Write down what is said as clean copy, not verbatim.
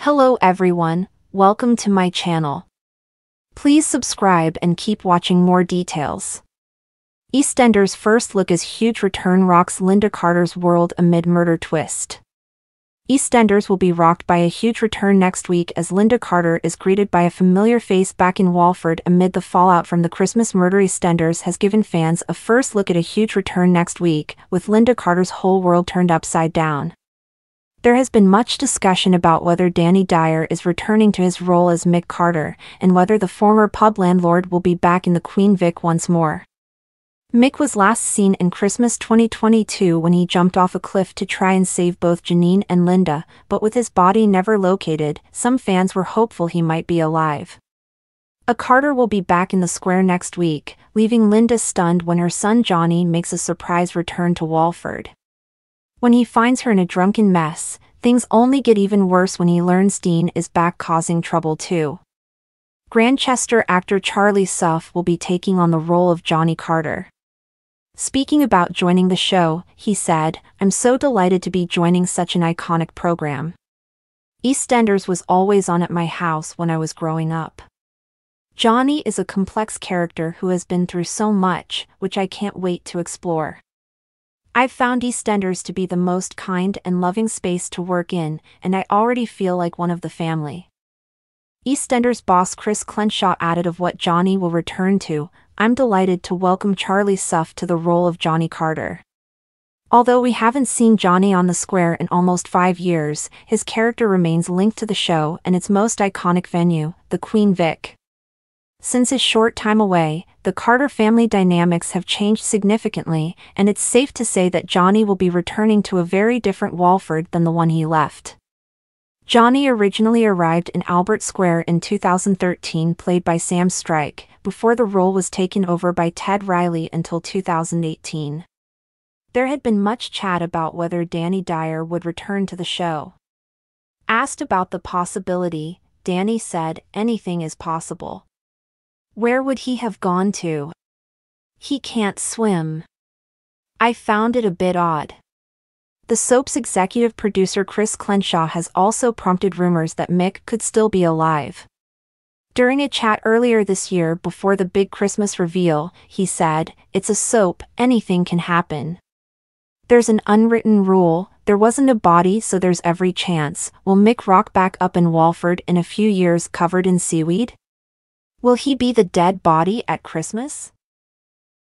Hello everyone, welcome to my channel. Please subscribe and keep watching more details. EastEnders' first look as huge return rocks Lynda Carter's world amid murder twist. EastEnders will be rocked by a huge return next week as Lynda Carter is greeted by a familiar face back in Walford amid the fallout from the Christmas murder. EastEnders has given fans a first look at a huge return next week, with Lynda Carter's whole world turned upside down. There has been much discussion about whether Danny Dyer is returning to his role as Mick Carter, and whether the former pub landlord will be back in the Queen Vic once more. Mick was last seen in Christmas 2022 when he jumped off a cliff to try and save both Janine and Lynda, but with his body never located, some fans were hopeful he might be alive. A Carter will be back in the square next week, leaving Lynda stunned when her son Johnny makes a surprise return to Walford. When he finds her in a drunken mess, things only get even worse when he learns Dean is back causing trouble too. Grantchester actor Charlie Suff will be taking on the role of Johnny Carter. Speaking about joining the show, he said, "I'm so delighted to be joining such an iconic program. EastEnders was always on at my house when I was growing up. Johnny is a complex character who has been through so much, which I can't wait to explore. I've found EastEnders to be the most kind and loving space to work in, and I already feel like one of the family." EastEnders boss Chris Crenshaw added of what Johnny will return to, "I'm delighted to welcome Charlie Suff to the role of Johnny Carter. Although we haven't seen Johnny on the square in almost 5 years, his character remains linked to the show and its most iconic venue, the Queen Vic. Since his short time away, the Carter family dynamics have changed significantly, and it's safe to say that Johnny will be returning to a very different Walford than the one he left." Johnny originally arrived in Albert Square in 2013, played by Sam Strike, before the role was taken over by Ted Riley until 2018. There had been much chat about whether Danny Dyer would return to the show. Asked about the possibility, Danny said, "Anything is possible. Where would he have gone to? He can't swim. I found it a bit odd." The soap's executive producer Chris Crenshaw has also prompted rumors that Mick could still be alive. During a chat earlier this year before the big Christmas reveal, he said, "It's a soap, anything can happen. There's an unwritten rule, there wasn't a body so there's every chance. Will Mick rock back up in Walford in a few years covered in seaweed? Will he be the dead body at Christmas?"